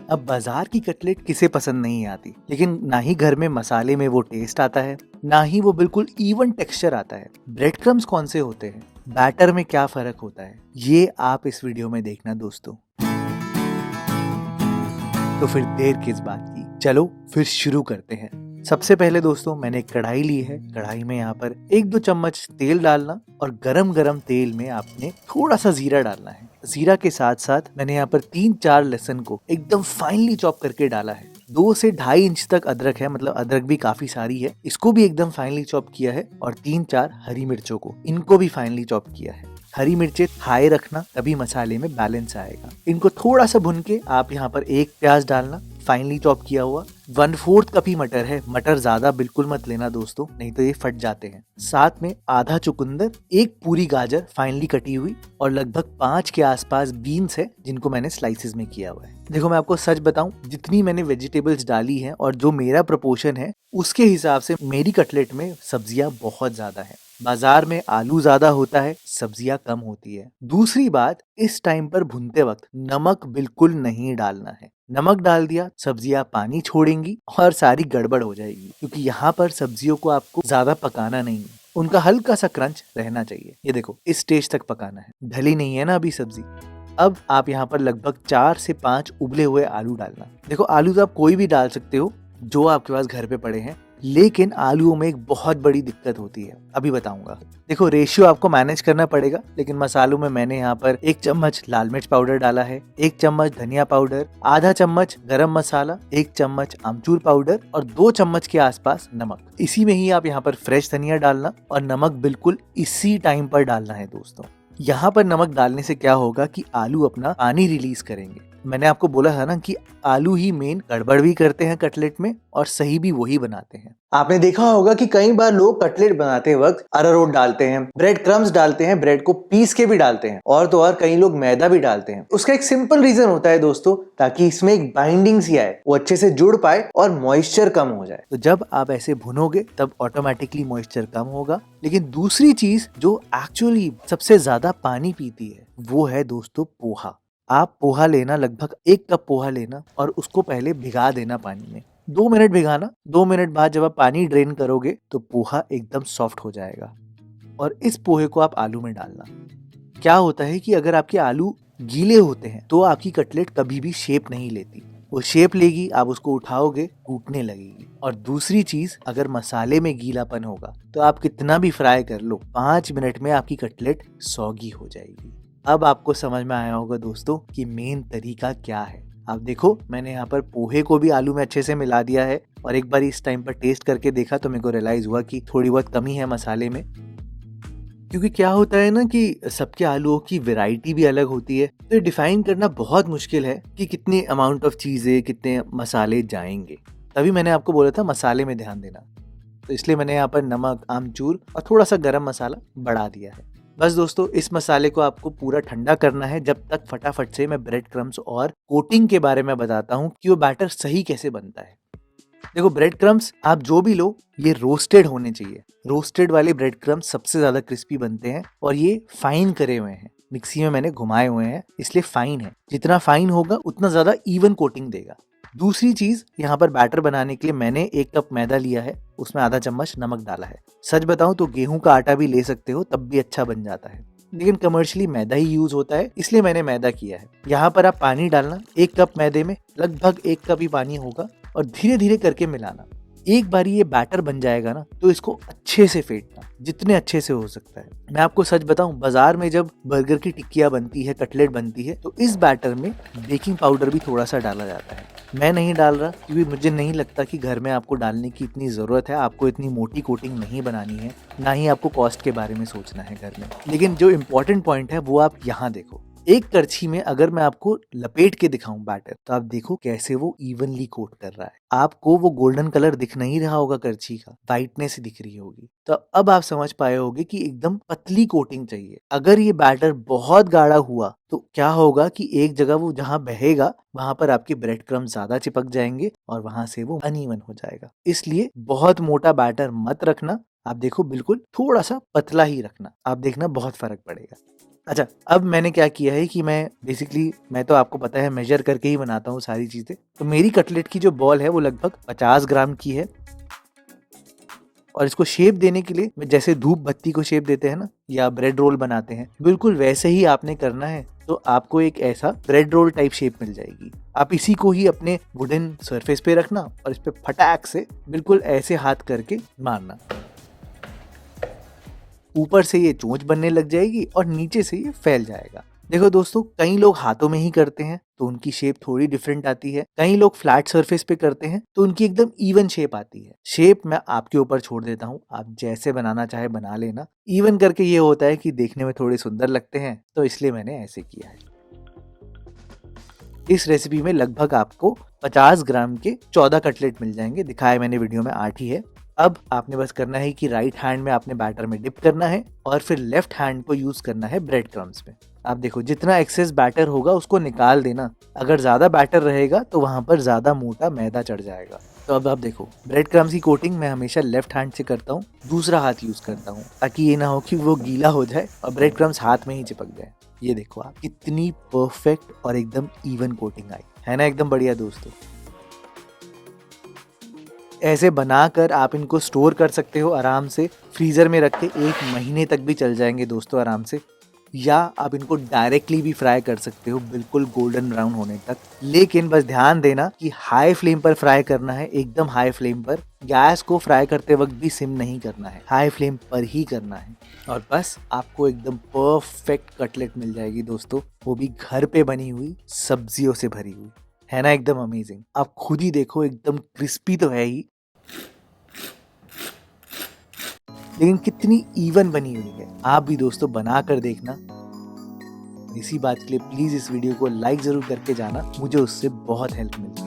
अब बाजार की कटलेट किसे पसंद नहीं आती, लेकिन ना ही घर में मसाले में वो टेस्ट आता है, ना ही वो बिल्कुल इवन टेक्सचर आता है। ब्रेड क्रम्स कौन से होते हैं, बैटर में क्या फर्क होता है, ये आप इस वीडियो में देखना दोस्तों। तो फिर देर किस बात की, चलो फिर शुरू करते हैं। सबसे पहले दोस्तों मैंने एक कढ़ाई ली है। कढ़ाई में यहाँ पर 1-2 चम्मच तेल डालना और गरम गरम तेल में आपने थोड़ा सा जीरा डालना है। जीरा के साथ साथ मैंने यहाँ पर 3-4 लहसुन को एकदम फाइनली चॉप करके डाला है। 2 से 2.5 इंच तक अदरक है, मतलब अदरक भी काफी सारी है, इसको भी एकदम फाइनली चॉप किया है। और 3-4 हरी मिर्चों को, इनको भी फाइनली चॉप किया है। हरी मिर्चें हाई रखना, तभी मसाले में बैलेंस आएगा। इनको थोड़ा सा भुन के आप यहाँ पर 1 प्याज डालना फाइनली चॉप किया हुआ। 1/4 कप ही मटर है, मटर ज्यादा बिल्कुल मत लेना दोस्तों, नहीं तो ये फट जाते हैं। साथ में आधा चुकंदर, 1 पूरी गाजर फाइनली कटी हुई और लगभग 5 के आसपास बीन्स है, जिनको मैंने स्लाइसेस में किया हुआ है। देखो मैं आपको सच बताऊं, जितनी मैंने वेजिटेबल्स डाली हैं और जो मेरा प्रोपोर्शन है उसके हिसाब से मेरी कटलेट में सब्जियां बहुत ज्यादा है। बाजार में आलू ज्यादा होता है, सब्जियां कम होती है। दूसरी बात, इस टाइम पर भुनते वक्त नमक बिल्कुल नहीं डालना है। नमक डाल दिया, सब्जियां पानी छोड़ेंगी और सारी गड़बड़ हो जाएगी, क्योंकि यहाँ पर सब्जियों को आपको ज्यादा पकाना नहीं है, उनका हल्का सा क्रंच रहना चाहिए। ये देखो इस स्टेज तक पकाना है, ढली नहीं है ना अभी सब्जी। अब आप यहाँ पर लगभग 4 से 5 उबले हुए आलू डालना। देखो आलू तो आप कोई भी डाल सकते हो जो आपके पास घर पे पड़े हैं, लेकिन आलूओं में एक बहुत बड़ी दिक्कत होती है, अभी बताऊंगा। देखो रेशियो आपको मैनेज करना पड़ेगा, लेकिन मसालों में मैंने यहाँ पर 1 चम्मच लाल मिर्च पाउडर डाला है, 1 चम्मच धनिया पाउडर, आधा चम्मच गरम मसाला, 1 चम्मच आमचूर पाउडर और 2 चम्मच के आसपास नमक। इसी में ही आप यहाँ पर फ्रेश धनिया डालना और नमक बिल्कुल इसी टाइम पर डालना है दोस्तों। यहाँ पर नमक डालने से क्या होगा कि आलू अपना पानी रिलीज करेंगे। मैंने आपको बोला था ना कि आलू ही मेन गड़बड़ भी करते हैं कटलेट में और सही भी वही बनाते हैं। आपने देखा होगा कि कई बार लोग कटलेट बनाते वक्त अरारोट डालते हैं, ब्रेड क्रम्स डालते हैं, ब्रेड को पीस के भी डालते हैं, और तो और कई लोग मैदा भी डालते हैं। उसका एक सिंपल रीजन होता है दोस्तों, ताकि इसमें एक बाइंडिंग सी आए, वो अच्छे से जुड़ पाए और मॉइस्चर कम हो जाए। तो जब आप ऐसे भुनोगे तब ऑटोमेटिकली मॉइस्चर कम होगा। लेकिन दूसरी चीज जो एक्चुअली सबसे ज्यादा पानी पीती है वो है दोस्तों पोहा। आप पोहा लेना, लगभग 1 कप पोहा लेना और उसको पहले भिगा देना पानी में। 2 मिनट भिगाना, 2 मिनट बाद जब आप पानी ड्रेन करोगे तो पोहा एकदम सॉफ्ट हो जाएगा और इस पोहे को आप आलू में डालना। क्या होता है कि अगर आपके आलू गीले होते हैं तो आपकी कटलेट कभी भी शेप नहीं लेती, वो शेप लेगी, आप उसको उठाओगे टूटने लगेगी। और दूसरी चीज, अगर मसाले में गीलापन होगा तो आप कितना भी फ्राई कर लो, 5 मिनट में आपकी कटलेट सौगी हो जाएगी। अब आपको समझ में आया होगा दोस्तों कि मेन तरीका क्या है। आप देखो मैंने यहाँ पर पोहे को भी आलू में अच्छे से मिला दिया है और एक बार इस टाइम पर टेस्ट करके देखा तो मेरे को रियलाइज हुआ कि थोड़ी बहुत कमी है मसाले में। क्योंकि क्या होता है ना कि सबके आलूओं की वैरायटी भी अलग होती है, तो डिफाइन करना बहुत मुश्किल है कि कितने अमाउंट ऑफ चीजें, कितने मसाले जाएंगे। तभी मैंने आपको बोला था मसाले में ध्यान देना, तो इसलिए मैंने यहाँ पर नमक, आमचूर और थोड़ा सा गरम मसाला बढ़ा दिया है। बस दोस्तों इस मसाले को आपको पूरा ठंडा करना है, जब तक फटाफट से मैं ब्रेड क्रम्स और कोटिंग के बारे में बताता हूँ कि वो बैटर सही कैसे बनता है। देखो ब्रेड क्रम्स आप जो भी लो, ये रोस्टेड होने चाहिए। रोस्टेड वाले ब्रेड क्रम्स सबसे ज्यादा क्रिस्पी बनते हैं और ये फाइन करे हुए हैं, मिक्सी में मैंने घुमाए हुए हैं, इसलिए फाइन है। जितना फाइन होगा उतना ज्यादा इवन कोटिंग देगा। दूसरी चीज, यहाँ पर बैटर बनाने के लिए मैंने 1 कप मैदा लिया है, उसमें आधा चम्मच नमक डाला है। सच बताऊं तो गेहूं का आटा भी ले सकते हो, तब भी अच्छा बन जाता है, लेकिन कमर्शियली मैदा ही यूज होता है, इसलिए मैंने मैदा किया है। यहाँ पर आप पानी डालना, 1 कप मैदे में लगभग 1 कप ही पानी होगा और धीरे धीरे करके मिलाना। एक बार ये बैटर बन जाएगा ना तो इसको अच्छे से फेंटना, जितने अच्छे से हो सकता है। मैं आपको सच बताऊं, बाजार में जब बर्गर की टिक्कियां बनती है, कटलेट बनती है, तो इस बैटर में बेकिंग पाउडर भी थोड़ा सा डाला जाता है। मैं नहीं डाल रहा क्योंकि मुझे नहीं लगता कि घर में आपको डालने की इतनी ज़रूरत है। आपको इतनी मोटी कोटिंग नहीं बनानी है, ना ही आपको कॉस्ट के बारे में सोचना है घर में। लेकिन जो इम्पोर्टेंट पॉइंट है वो आप यहाँ देखो। एक करछी में अगर मैं आपको लपेट के दिखाऊं बैटर, तो आप देखो कैसे वो इवनली कोट कर रहा है। आपको वो गोल्डन कलर दिख नहीं रहा होगा करछी का, वाइटनेस दिख रही होगी। तो अब आप समझ पाए होगे कि एकदम पतली कोटिंग चाहिए। अगर ये बैटर बहुत गाढ़ा हुआ तो क्या होगा कि एक जगह वो जहां बहेगा वहां पर आपके ब्रेड क्रम्स ज्यादा चिपक जाएंगे और वहां से वो अनइवन हो जाएगा। इसलिए बहुत मोटा बैटर मत रखना। आप देखो बिल्कुल थोड़ा सा पतला ही रखना, आप देखना बहुत फर्क पड़ेगा। अच्छा, अब मैंने क्या किया है कि मैं तो आपको पता है मेजर करके ही बनाता हूँ सारी चीजें। तो मेरी कटलेट की जो बॉल है वो लगभग 50 ग्राम की है और इसको शेप देने के लिए जैसे धूप बत्ती को शेप देते हैं ना, या ब्रेड रोल बनाते हैं, बिल्कुल वैसे ही आपने करना है। तो आपको एक ऐसा ब्रेड रोल टाइप शेप मिल जाएगी। आप इसी को ही अपने वुडन सरफेस पे रखना और इस पे फटाक से बिल्कुल ऐसे हाथ करके मारना। ऊपर से ये चोंच बनने लग जाएगी और नीचे से ये फैल जाएगा। देखो दोस्तों, कई लोग हाथों में ही करते हैं तो उनकी शेप थोड़ी डिफरेंट आती है। कई लोग फ्लैट सरफेस पे करते हैं तो उनकी एकदम इवन शेप आती है। शेप मैं आपके ऊपर छोड़ देता हूँ, आप जैसे बनाना चाहे बना लेना। इवन करके ये होता है कि देखने में थोड़े सुंदर लगते हैं, तो इसलिए मैंने ऐसे किया है। इस रेसिपी में लगभग आपको 50 ग्राम के 14 कटलेट मिल जाएंगे। दिखाया मैंने वीडियो में 8 ही है। अब आपने बस करना है कि राइट हैंड में आपने बैटर में डिप करना है और फिर लेफ्ट हैंड को यूज करना है ब्रेड क्रम्स में। आप देखो, जितना एक्सेस बैटर होगा उसको निकाल देना। अगर ज्यादा बैटर रहेगा तो वहां पर ज्यादा मोटा मैदा चढ़ जाएगा। तो अब आप देखो, ब्रेड क्रम्स की कोटिंग मैं हमेशा लेफ्ट हैंड से करता हूँ, दूसरा हाथ यूज करता हूँ, ताकि ये ना हो कि वो गीला हो जाए और ब्रेड क्रम्स हाथ में ही चिपक जाए। ये देखो आप, कितनी परफेक्ट और एकदम इवन कोटिंग आई है ना, एकदम बढ़िया दोस्तों। ऐसे बनाकर आप इनको स्टोर कर सकते हो आराम से, फ्रीजर में रख के 1 महीने तक भी चल जाएंगे दोस्तों आराम से। या आप इनको डायरेक्टली भी फ्राई कर सकते हो, बिल्कुल गोल्डन ब्राउन होने तक। लेकिन बस ध्यान देना कि हाई फ्लेम पर फ्राई करना है, एकदम हाई फ्लेम पर। गैस को फ्राई करते वक्त भी सिम नहीं करना है, हाई फ्लेम पर ही करना है। और बस आपको एकदम परफेक्ट कटलेट मिल जाएगी दोस्तों, वो भी घर पे बनी हुई, सब्जियों से भरी हुई, है ना एकदम अमेजिंग। आप खुद ही देखो, एकदम क्रिस्पी तो है ही, लेकिन कितनी इवन बनी हुई है। आप भी दोस्तों बना कर देखना। इसी बात के लिए प्लीज इस वीडियो को लाइक जरूर करके जाना, मुझे उससे बहुत हेल्प मिलती है।